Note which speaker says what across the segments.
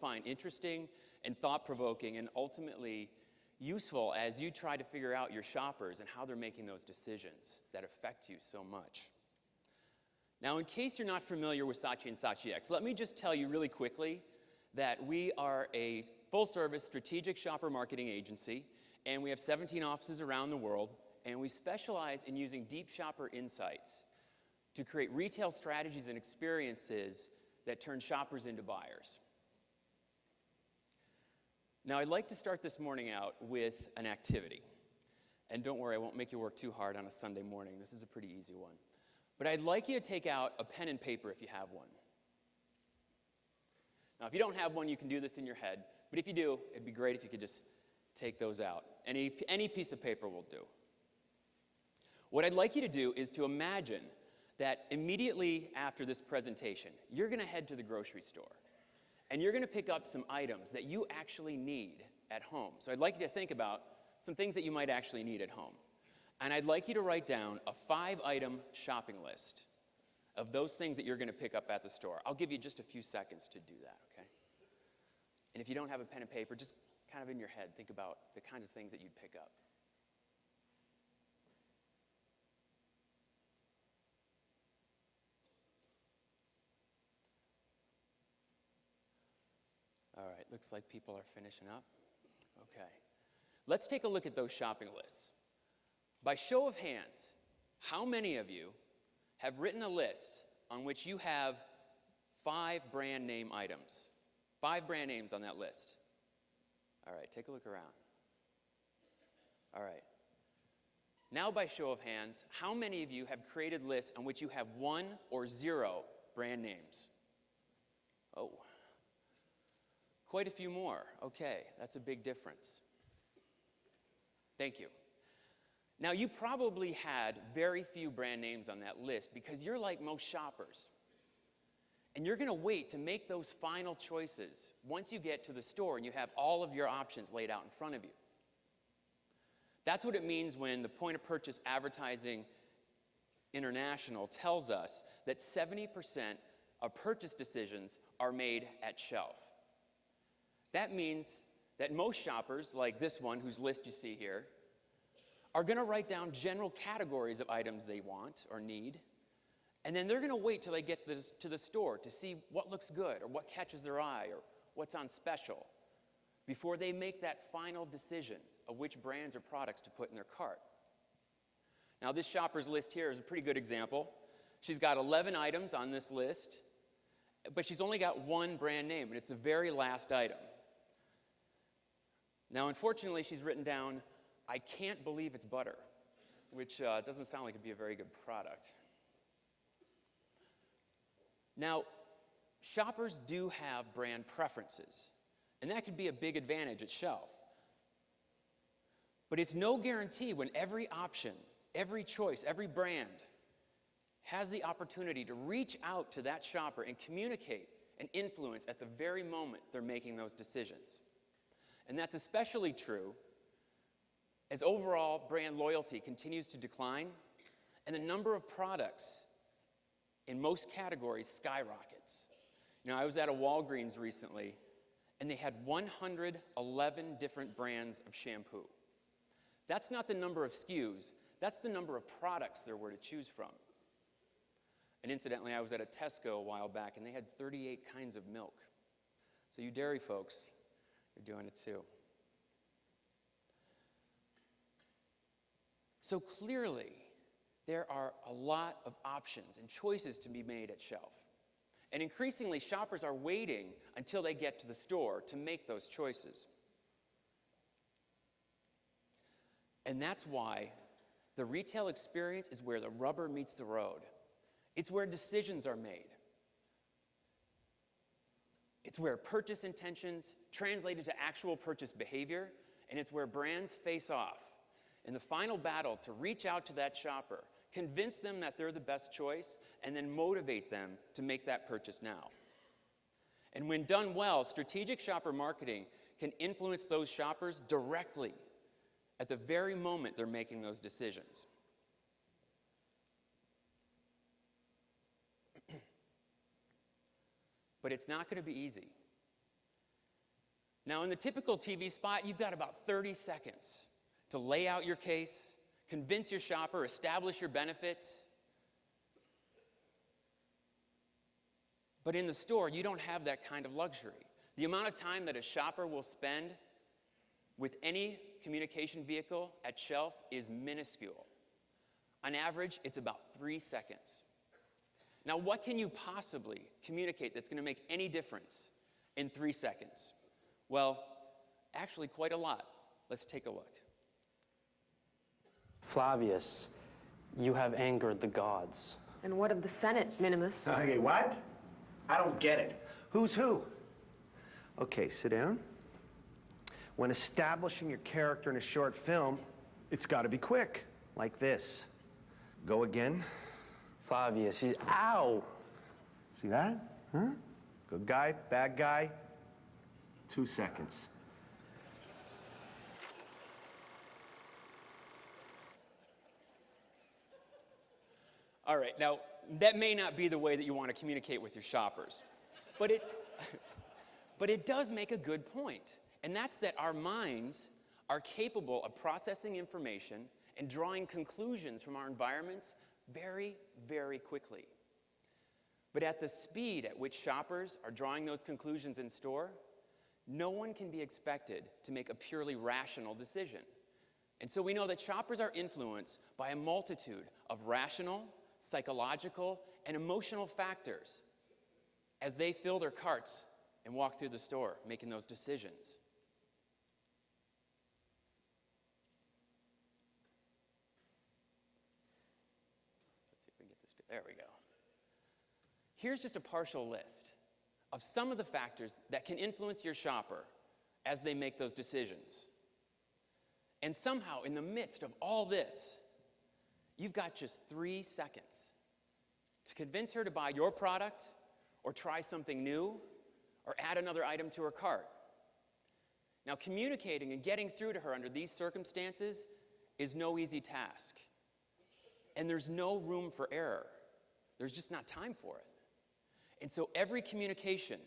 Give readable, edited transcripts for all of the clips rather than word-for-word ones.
Speaker 1: find interesting and thought-provoking and ultimately useful as you try to figure out your shoppers and how they're making those decisions that affect you so much. Now, in case you're not familiar with Saatchi & Saatchi X, let me just tell you really quickly that we are a full-service strategic shopper marketing agency, and we have 17 offices around the world, and we specialize in using deep shopper insights to create retail strategies and experiences that turn shoppers into buyers. Now, I'd like to start this morning out with an activity. And don't worry, I won't make you work too hard on a Sunday morning. This is a pretty easy one. But I'd like you to take out a pen and paper if you have one. Now, if you don't have one, you can do this in your head. But if you do, it'd be great if you could just take those out. Any piece of paper will do. What I'd like you to do is to imagine that immediately after this presentation, you're going to head to the grocery store. And you're going to pick up some items that you actually need at home. So I'd like you to think about some things that you might actually need at home. And I'd like you to write down a 5-item shopping list of those things that you're going to pick up at the store. I'll give you just a few seconds to do that, okay? And if you don't have a pen and paper, just kind of in your head, think about the kinds of things that you'd pick up. All right, looks like people are finishing up. Okay. Let's take a look at those shopping lists. By show of hands, how many of you have written a list on which you have 5 brand name items? 5 brand names on that list. All right, take a look around. All right. Now, by show of hands, how many of you have created lists on which you have 1 or 0 brand names? Oh. Quite a few more. Okay, that's a big difference. Thank you. Now, you probably had very few brand names on that list because you're like most shoppers. And you're going to wait to make those final choices once you get to the store and you have all of your options laid out in front of you. That's what it means when the Point of Purchase Advertising International tells us that 70% of purchase decisions are made at shelf. That means that most shoppers, like this one whose list you see here, are going to write down general categories of items they want or need, and then they're going to wait till they get to the store to see what looks good or what catches their eye or what's on special before they make that final decision of which brands or products to put in their cart. Now, this shopper's list here is a pretty good example. She's got 11 items on this list, but she's only got 1 brand name, and it's the very last item. Now, unfortunately, she's written down, "I can't believe it's butter," which doesn't sound like it'd be a very good product. Now, shoppers do have brand preferences, and that could be a big advantage at shelf. But it's no guarantee when every option, every choice, every brand has the opportunity to reach out to that shopper and communicate and influence at the very moment they're making those decisions. And that's especially true as overall brand loyalty continues to decline and the number of products in most categories skyrockets. You know, I was at a Walgreens recently, and they had 111 different brands of shampoo. That's not the number of SKUs, that's the number of products there were to choose from. And incidentally, I was at a Tesco a while back, and they had 38 kinds of milk. So you dairy folks, you're doing it too. So clearly, there are a lot of options and choices to be made at shelf. And increasingly, shoppers are waiting until they get to the store to make those choices. And that's why the retail experience is where the rubber meets the road. It's where decisions are made. It's where purchase intentions translate into actual purchase behavior, and it's where brands face off in the final battle to reach out to that shopper, convince them that they're the best choice, and then motivate them to make that purchase now. And when done well, strategic shopper marketing can influence those shoppers directly at the very moment they're making those decisions. But it's not going to be easy. Now, in the typical TV spot, you've got about 30 seconds to lay out your case, convince your shopper, establish your benefits. But in the store, you don't have that kind of luxury. The amount of time that a shopper will spend with any communication vehicle at shelf is minuscule. On average, it's about 3 seconds. Now, what can you possibly communicate that's going to make any difference in 3 seconds? Well, actually quite a lot. Let's take a look.
Speaker 2: Flavius, you have angered the gods.
Speaker 3: And what of the Senate, Minimus?
Speaker 4: Okay, what? I don't get it. Who's who? Okay, sit down. When establishing your character in a short film, it's got to be quick, like this. Go again.
Speaker 2: Flavius, ow!
Speaker 4: See that? Huh? Good guy, bad guy. 2 seconds.
Speaker 1: All right, now, that may not be the way that you want to communicate with your shoppers, but it does make a good point, and that's that our minds are capable of processing information and drawing conclusions from our environments very, very quickly. But at the speed at which shoppers are drawing those conclusions in store, no one can be expected to make a purely rational decision. And so we know that shoppers are influenced by a multitude of rational, psychological, and emotional factors as they fill their carts and walk through the store, making those decisions. Let's see if we can get this. There we go. Here's just a partial list of some of the factors that can influence your shopper as they make those decisions. And somehow, in the midst of all this, you've got just 3 seconds to convince her to buy your product or try something new or add another item to her cart. Now, communicating and getting through to her under these circumstances is no easy task. And there's no room for error. There's just not time for it. And so every communication,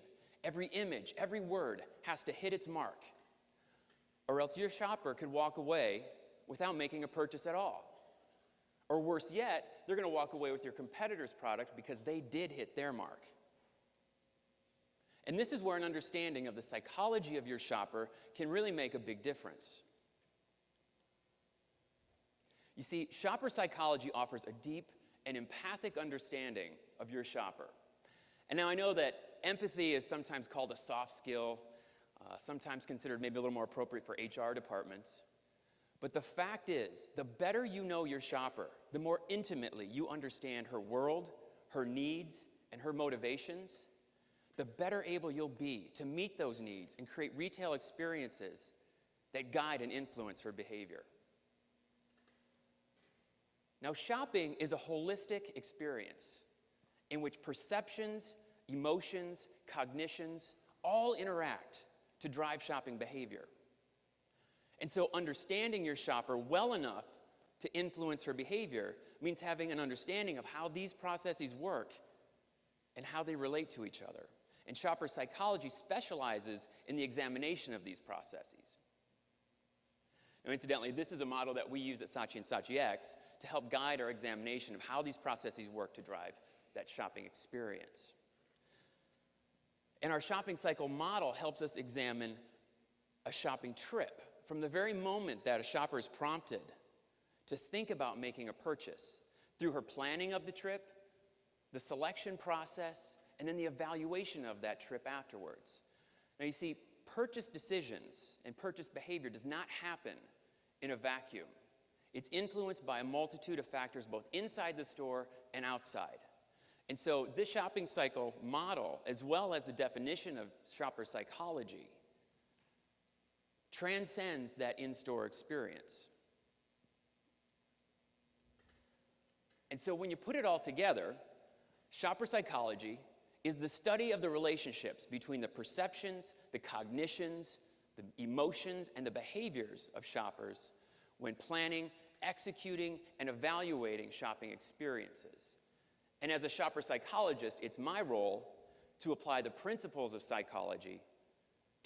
Speaker 1: every image, every word has to hit its mark, or else your shopper could walk away without making a purchase at all. Or worse yet, they're going to walk away with your competitor's product because they did hit their mark. And this is where an understanding of the psychology of your shopper can really make a big difference. You see, shopper psychology offers a deep and empathic understanding of your shopper. And now I know that empathy is sometimes called a soft skill, sometimes considered maybe a little more appropriate for HR departments. But the fact is, the better you know your shopper, the more intimately you understand her world, her needs, and her motivations, the better able you'll be to meet those needs and create retail experiences that guide and influence her behavior. Now, shopping is a holistic experience in which perceptions, emotions, cognitions all interact to drive shopping behavior. And so understanding your shopper well enough to influence her behavior means having an understanding of how these processes work and how they relate to each other. And shopper psychology specializes in the examination of these processes. Now, incidentally, this is a model that we use at Saatchi and Saatchi X to help guide our examination of how these processes work to drive that shopping experience. And our shopping cycle model helps us examine a shopping trip from the very moment that a shopper is prompted to think about making a purchase, through her planning of the trip, the selection process, and then the evaluation of that trip afterwards. Now you see, purchase decisions and purchase behavior does not happen in a vacuum. It's influenced by a multitude of factors both inside the store and outside. And so this shopping cycle model, as well as the definition of shopper psychology, transcends that in-store experience. And so when you put it all together, shopper psychology is the study of the relationships between the perceptions, the cognitions, the emotions, and the behaviors of shoppers when planning, executing, and evaluating shopping experiences. And as a shopper psychologist, it's my role to apply the principles of psychology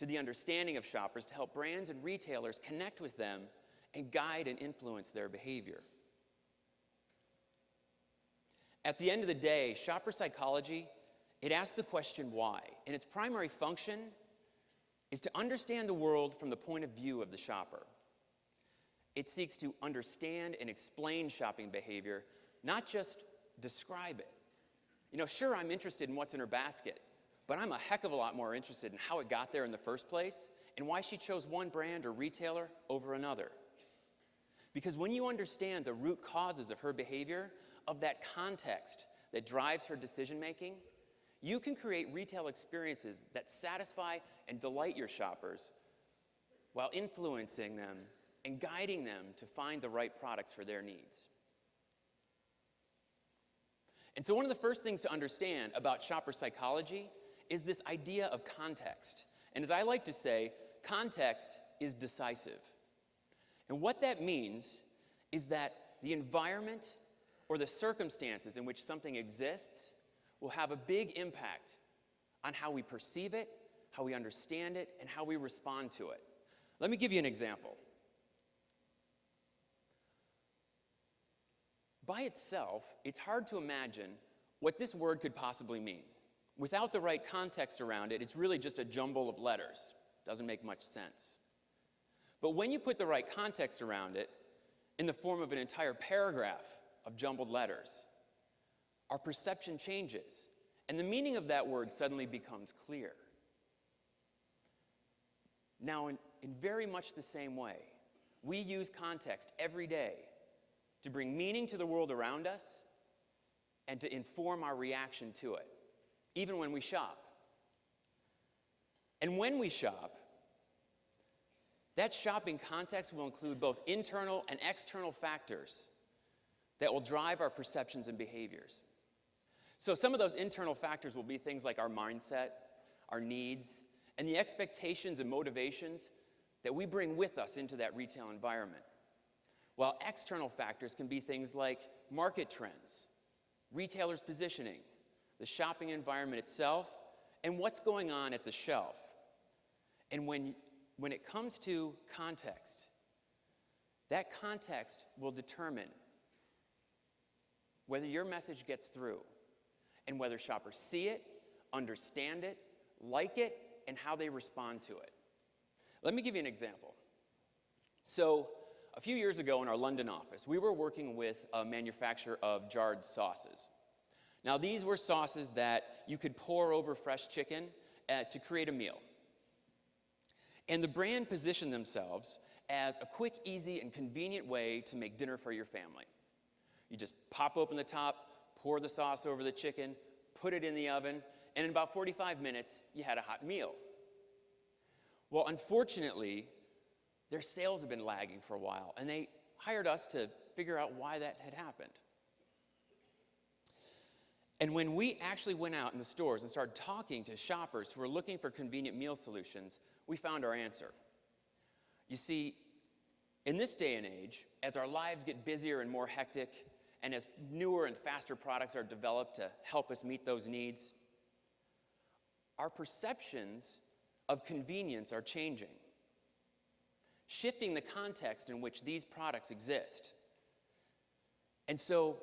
Speaker 1: to the understanding of shoppers to help brands and retailers connect with them and guide and influence their behavior. At the end of the day, shopper psychology, it asks the question why, and its primary function is to understand the world from the point of view of the shopper. It seeks to understand and explain shopping behavior, not just describe it. Sure, I'm interested in what's in her basket, but I'm a heck of a lot more interested in how it got there in the first place and why she chose one brand or retailer over another. Because when you understand the root causes of her behavior, of that context that drives her decision-making, you can create retail experiences that satisfy and delight your shoppers while influencing them and guiding them to find the right products for their needs. And so one of the first things to understand about shopper psychology is this idea of context. And as I like to say, context is decisive. And what that means is that the environment or the circumstances in which something exists will have a big impact on how we perceive it, how we understand it, and how we respond to it. Let me give you an example. By itself, it's hard to imagine what this word could possibly mean. Without the right context around it, it's really just a jumble of letters. Doesn't make much sense. But when you put the right context around it, in the form of an entire paragraph of jumbled letters, our perception changes, and the meaning of that word suddenly becomes clear. Now, in very much the same way, we use context every day to bring meaning to the world around us and to inform our reaction to it, even when we shop. And when we shop, that shopping context will include both internal and external factors that will drive our perceptions and behaviors. So some of those internal factors will be things like our mindset, our needs, and the expectations and motivations that we bring with us into that retail environment. While external factors can be things like market trends, retailers' positioning, the shopping environment itself, and what's going on at the shelf. And when it comes to context, that context will determine whether your message gets through and whether shoppers see it, understand it, like it, and how they respond to it. Let me give you an example. So, a few years ago in our London office, we were working with a manufacturer of jarred sauces. Now, these were sauces that you could pour over fresh chicken to create a meal. And the brand positioned themselves as a quick, easy, and convenient way to make dinner for your family. You just pop open the top, pour the sauce over the chicken, put it in the oven, and in about 45 minutes, you had a hot meal. Well, unfortunately, their sales have been lagging for a while, and they hired us to figure out why that had happened. And when we actually went out in the stores and started talking to shoppers who were looking for convenient meal solutions, we found our answer. You see, in this day and age, as our lives get busier and more hectic, and as newer and faster products are developed to help us meet those needs, our perceptions of convenience are changing, shifting the context in which these products exist. And so,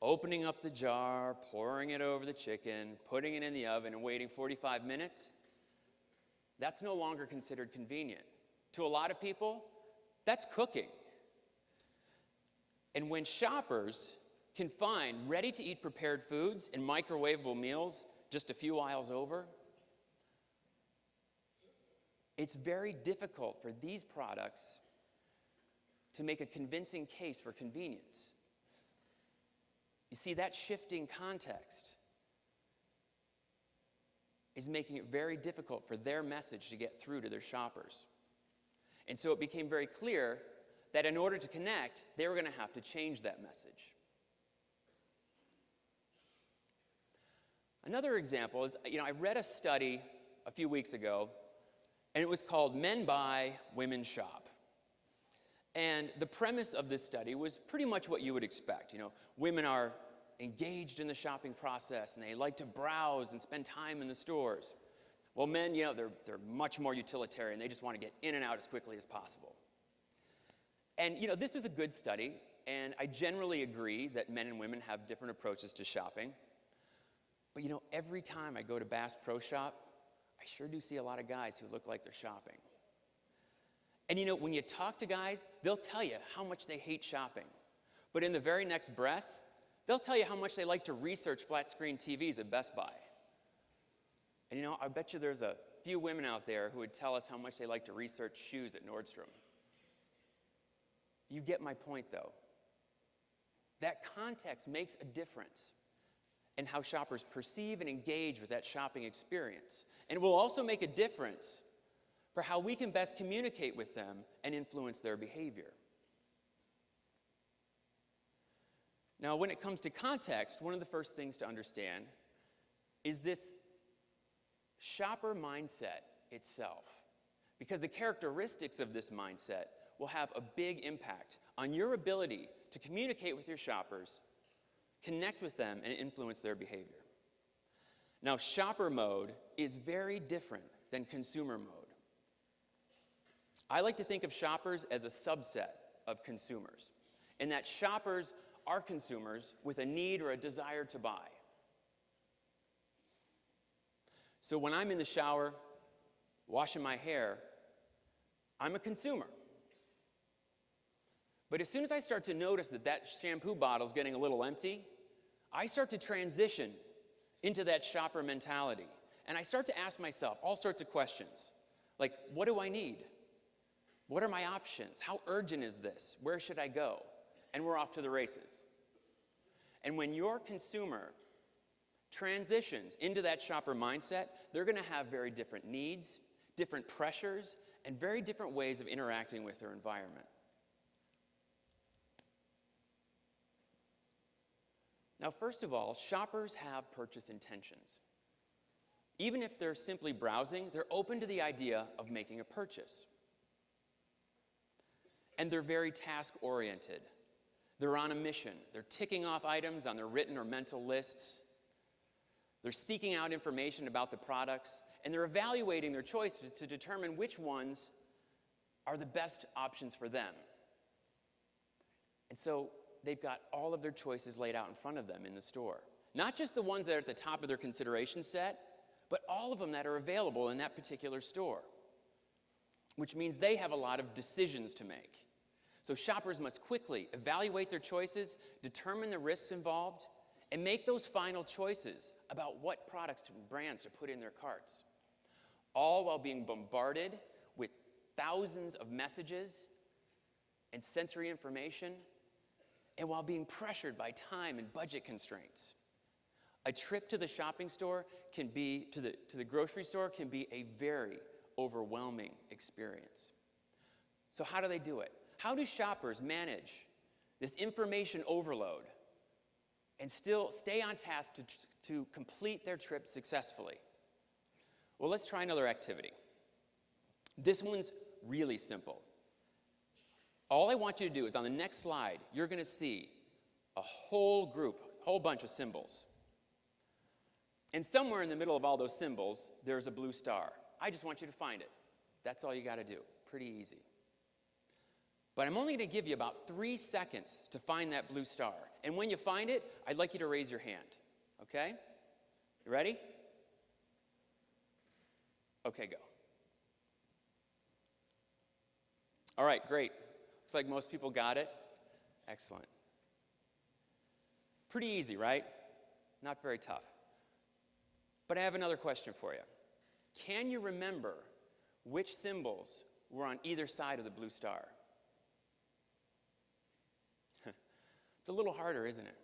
Speaker 1: opening up the jar, pouring it over the chicken, putting it in the oven, and waiting 45 minutes, that's no longer considered convenient. To a lot of people, that's cooking. And when shoppers can find ready-to-eat prepared foods and microwavable meals just a few aisles over, it's very difficult for these products to make a convincing case for convenience. You see, that shifting context is making it very difficult for their message to get through to their shoppers. And so it became very clear that in order to connect, they were going to have to change that message. Another example is, I read a study a few weeks ago, and it was called Men Buy, Women Shop. And the premise of this study was pretty much what you would expect. Women are engaged in the shopping process, and they like to browse and spend time in the stores. Well, men, they're much more utilitarian. They just want to get in and out as quickly as possible. And, this was a good study, and I generally agree that men and women have different approaches to shopping. But, every time I go to Bass Pro Shop, I sure do see a lot of guys who look like they're shopping. And, when you talk to guys, they'll tell you how much they hate shopping. But in the very next breath, they'll tell you how much they like to research flat-screen TVs at Best Buy. And, I bet you there's a few women out there who would tell us how much they like to research shoes at Nordstrom. You get my point, though. That context makes a difference in how shoppers perceive and engage with that shopping experience. And it will also make a difference for how we can best communicate with them and influence their behavior. Now, when it comes to context, one of the first things to understand is this shopper mindset itself. Because the characteristics of this mindset will have a big impact on your ability to communicate with your shoppers, connect with them, and influence their behavior. Now, shopper mode is very different than consumer mode. I like to think of shoppers as a subset of consumers, in that shoppers are consumers with a need or a desire to buy. So when I'm in the shower, washing my hair, I'm a consumer. But as soon as I start to notice that shampoo bottle is getting a little empty, I start to transition into that shopper mentality. And I start to ask myself all sorts of questions. Like, what do I need? What are my options? How urgent is this? Where should I go? And we're off to the races. And when your consumer transitions into that shopper mindset, they're going to have very different needs, different pressures, and very different ways of interacting with their environment. Now, first of all, shoppers have purchase intentions. Even if they're simply browsing, they're open to the idea of making a purchase. And they're very task-oriented. They're on a mission. They're ticking off items on their written or mental lists. They're seeking out information about the products, and they're evaluating their choices to determine which ones are the best options for them. And so they've got all of their choices laid out in front of them in the store. Not just the ones that are at the top of their consideration set, but all of them that are available in that particular store, which means they have a lot of decisions to make. So shoppers must quickly evaluate their choices, determine the risks involved, and make those final choices about what products and brands to put in their carts, all while being bombarded with thousands of messages and sensory information, and while being pressured by time and budget constraints. A trip to the shopping store to the grocery store can be a very overwhelming experience. So how do they do it? How do shoppers manage this information overload and still stay on task to complete their trip successfully? Well, let's try another activity. This one's really simple. All I want you to do is on the next slide, you're going to see a whole bunch of symbols. And somewhere in the middle of all those symbols, there's a blue star. I just want you to find it. That's all you got to do. Pretty easy. But I'm only going to give you about 3 seconds to find that blue star. And when you find it, I'd like you to raise your hand. Okay? You ready? Okay, go. All right, great. Looks like most people got it. Excellent. Pretty easy, right? Not very tough. But I have another question for you. Can you remember which symbols were on either side of the blue star? It's a little harder, isn't it?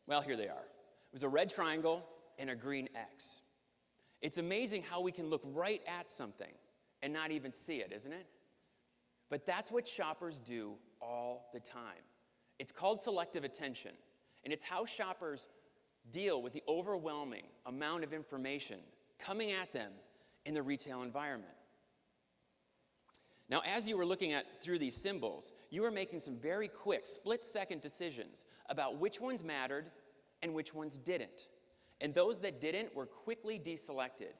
Speaker 1: Well, here they are. It was a red triangle and a green X. It's amazing how we can look right at something and not even see it, isn't it? But that's what shoppers do all the time. It's called selective attention, and it's how shoppers deal with the overwhelming amount of information coming at them in the retail environment. Now, as you were looking through these symbols, you were making some very quick, split-second decisions about which ones mattered and which ones didn't. And those that didn't were quickly deselected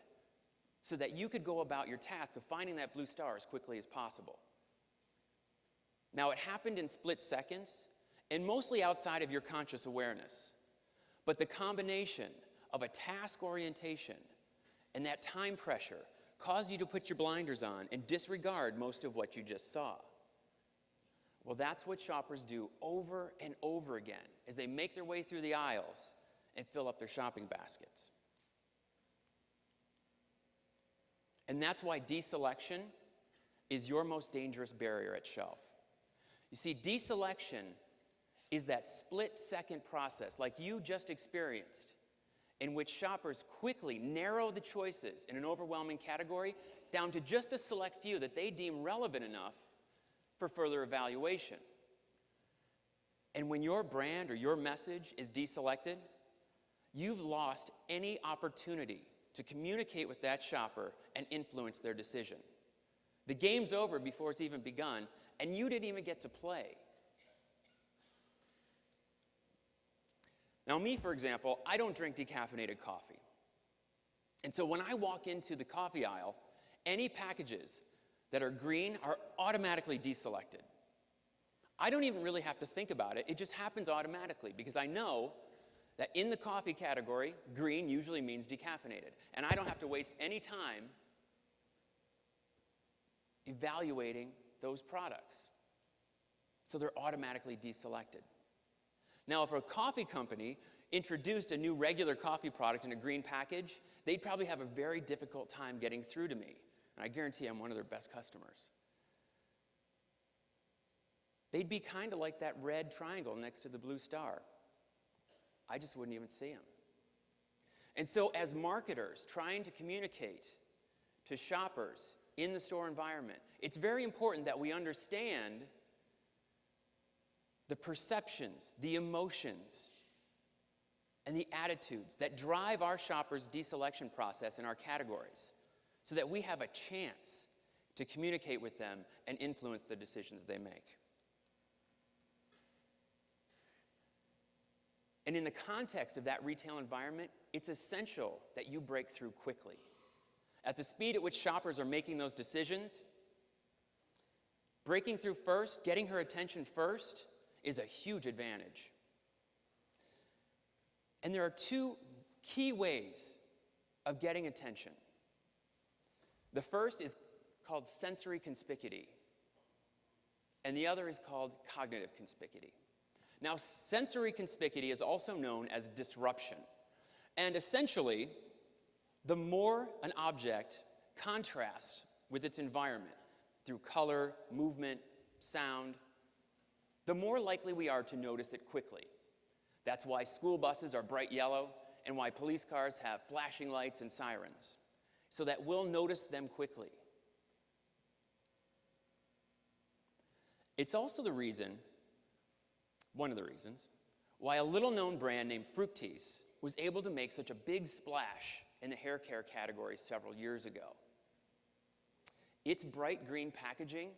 Speaker 1: so that you could go about your task of finding that blue star as quickly as possible. Now, it happened in split seconds and mostly outside of your conscious awareness. But the combination of a task orientation and that time pressure caused you to put your blinders on and disregard most of what you just saw. Well, that's what shoppers do over and over again as they make their way through the aisles and fill up their shopping baskets. And that's why deselection is your most dangerous barrier at shelf. You see, deselection is that split-second process, like you just experienced, in which shoppers quickly narrow the choices in an overwhelming category down to just a select few that they deem relevant enough for further evaluation. And when your brand or your message is deselected, you've lost any opportunity to communicate with that shopper and influence their decision. The game's over before it's even begun, and you didn't even get to play. Now, me, for example, I don't drink decaffeinated coffee. And so when I walk into the coffee aisle, any packages that are green are automatically deselected. I don't even really have to think about it. It just happens automatically because I know that in the coffee category, green usually means decaffeinated. And I don't have to waste any time evaluating those products. So they're automatically deselected. Now, if a coffee company introduced a new regular coffee product in a green package, they'd probably have a very difficult time getting through to me. And I guarantee I'm one of their best customers. They'd be kind of like that red triangle next to the blue star. I just wouldn't even see them. And so as marketers trying to communicate to shoppers in the store environment, it's very important that we understand the perceptions, the emotions, and the attitudes that drive our shoppers' deselection process in our categories so that we have a chance to communicate with them and influence the decisions they make. And in the context of that retail environment, it's essential that you break through quickly. At the speed at which shoppers are making those decisions, breaking through first, getting her attention first, is a huge advantage. And there are two key ways of getting attention. The first is called sensory conspicuity, and the other is called cognitive conspicuity. Now, sensory conspicuity is also known as disruption. And essentially, the more an object contrasts with its environment through color, movement, sound, the more likely we are to notice it quickly. That's why school buses are bright yellow and why police cars have flashing lights and sirens, so that we'll notice them quickly. It's also one of the reasons, why a little-known brand named Fructis was able to make such a big splash in the hair care category several years ago. Its bright green packaging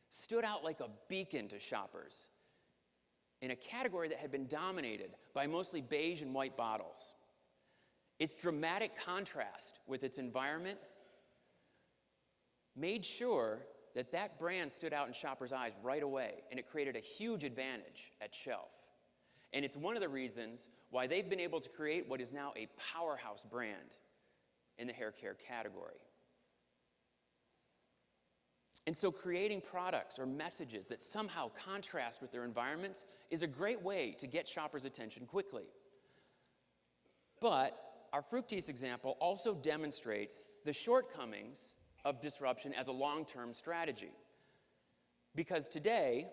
Speaker 1: stood out like a beacon to shoppers in a category that had been dominated by mostly beige and white bottles. Its dramatic contrast with its environment made sure that that brand stood out in shoppers' eyes right away, and it created a huge advantage at shelf. And it's one of the reasons why they've been able to create what is now a powerhouse brand in the hair care category. And so creating products or messages that somehow contrast with their environments is a great way to get shoppers' attention quickly. But our Fructis example also demonstrates the shortcomings of disruption as a long-term strategy. Because today,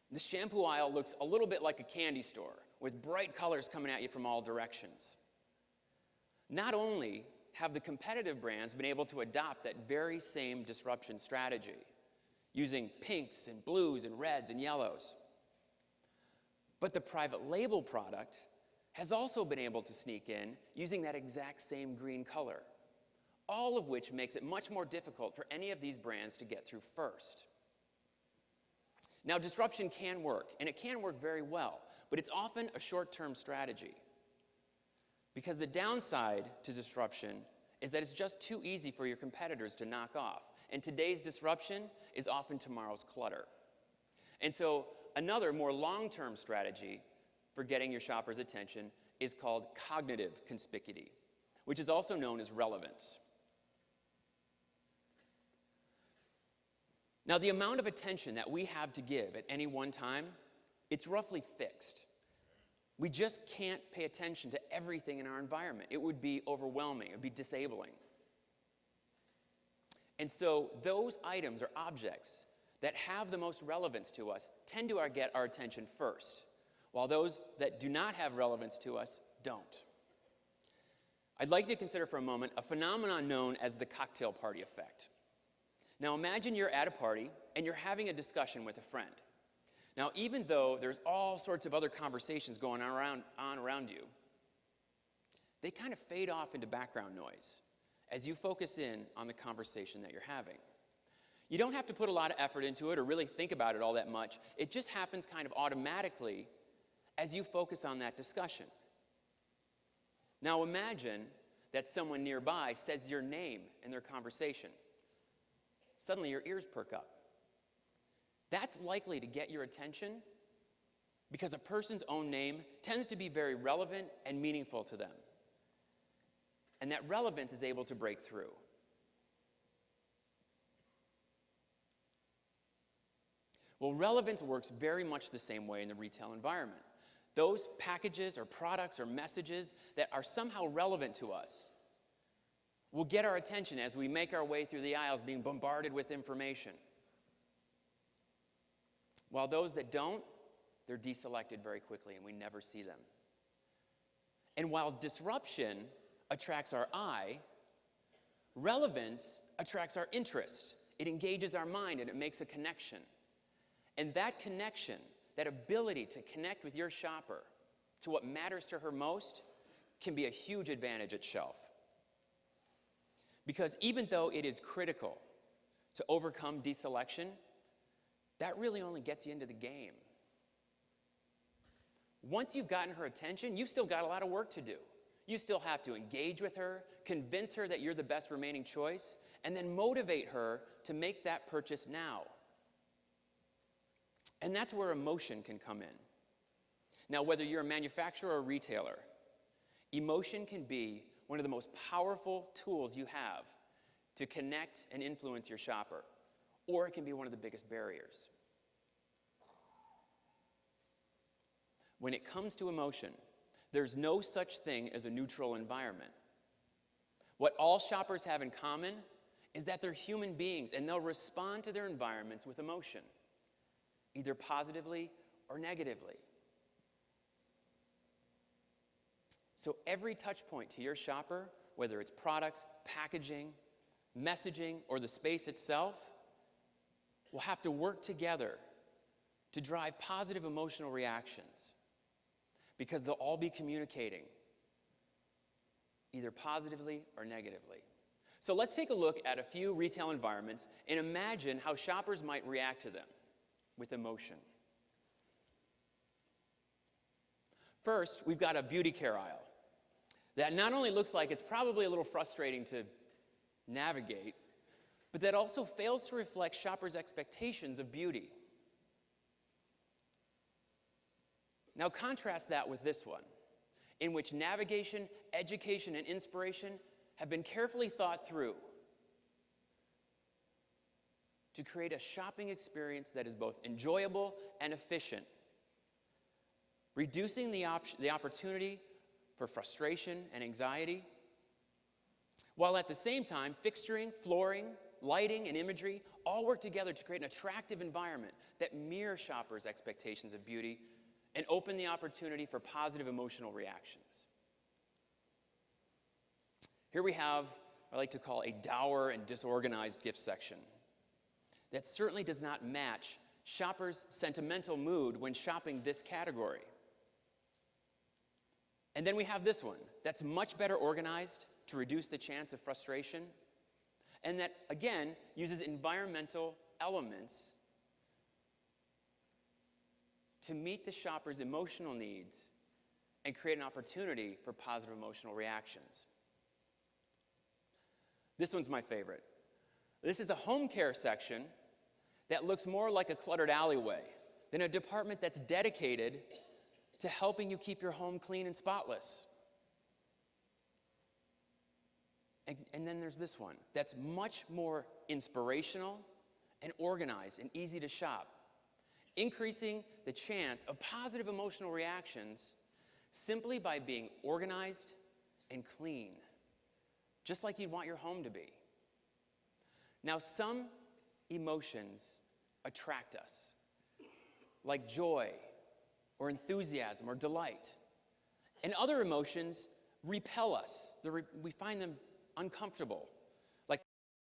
Speaker 1: the shampoo aisle looks a little bit like a candy store with bright colors coming at you from all directions. Not only have the competitive brands been able to adopt that very same disruption strategy, using pinks and blues and reds and yellows, but the private label product has also been able to sneak in using that exact same green color, all of which makes it much more difficult for any of these brands to get through first. Now, disruption can work, and it can work very well, but it's often a short-term strategy. Because the downside to disruption is that it's just too easy for your competitors to knock off. And today's disruption is often tomorrow's clutter. And so another more long-term strategy for getting your shopper's attention is called cognitive conspicuity, which is also known as relevance. Now, the amount of attention that we have to give at any one time, it's roughly fixed. We just can't pay attention to everything in our environment. It would be overwhelming. It would be disabling. And so those items or objects that have the most relevance to us tend to get our attention first, while those that do not have relevance to us don't. I'd like you to consider for a moment a phenomenon known as the cocktail party effect. Now imagine you're at a party and you're having a discussion with a friend. Now, even though there's all sorts of other conversations going on around you, they kind of fade off into background noise as you focus in on the conversation that you're having. You don't have to put a lot of effort into it or really think about it all that much. It just happens kind of automatically as you focus on that discussion. Now imagine that someone nearby says your name in their conversation. Suddenly your ears perk up. That's likely to get your attention because a person's own name tends to be very relevant and meaningful to them. And that relevance is able to break through. Well, relevance works very much the same way in the retail environment. Those packages or products or messages that are somehow relevant to us will get our attention as we make our way through the aisles being bombarded with information. While those that don't, they're deselected very quickly and we never see them. And while disruption attracts our eye, relevance attracts our interest. It engages our mind and it makes a connection. And that connection, that ability to connect with your shopper to what matters to her most, can be a huge advantage at shelf. Because even though it is critical to overcome deselection, that really only gets you into the game. Once you've gotten her attention, you've still got a lot of work to do. You still have to engage with her, convince her that you're the best remaining choice, and then motivate her to make that purchase now. And that's where emotion can come in. Now, whether you're a manufacturer or a retailer, emotion can be one of the most powerful tools you have to connect and influence your shopper, or it can be one of the biggest barriers. When it comes to emotion, there's no such thing as a neutral environment. What all shoppers have in common is that they're human beings and they'll respond to their environments with emotion, either positively or negatively. So every touch point to your shopper, whether it's products, packaging, messaging, or the space itself, will have to work together to drive positive emotional reactions because they'll all be communicating either positively or negatively. So let's take a look at a few retail environments and imagine how shoppers might react to them with emotion. First, we've got a beauty care aisle that not only looks like it's probably a little frustrating to navigate, but that also fails to reflect shoppers' expectations of beauty. Now contrast that with this one, in which navigation, education, and inspiration have been carefully thought through to create a shopping experience that is both enjoyable and efficient, reducing the opportunity for frustration and anxiety, while at the same time fixturing, flooring, lighting, and imagery all work together to create an attractive environment that mirrors shoppers' expectations of beauty and open the opportunity for positive emotional reactions. Here we have what I like to call a dour and disorganized gift section that certainly does not match shoppers' sentimental mood when shopping this category. And then we have this one that's much better organized to reduce the chance of frustration, and that, again, uses environmental elements to meet the shopper's emotional needs and create an opportunity for positive emotional reactions. This one's my favorite. This is a home care section that looks more like a cluttered alleyway than a department that's dedicated to helping you keep your home clean and spotless. And then there's this one that's much more inspirational and organized and easy to shop, increasing the chance of positive emotional reactions simply by being organized and clean, just like you'd want your home to be. Now, some emotions attract us, like joy or enthusiasm or delight. And other emotions repel us. We find them uncomfortable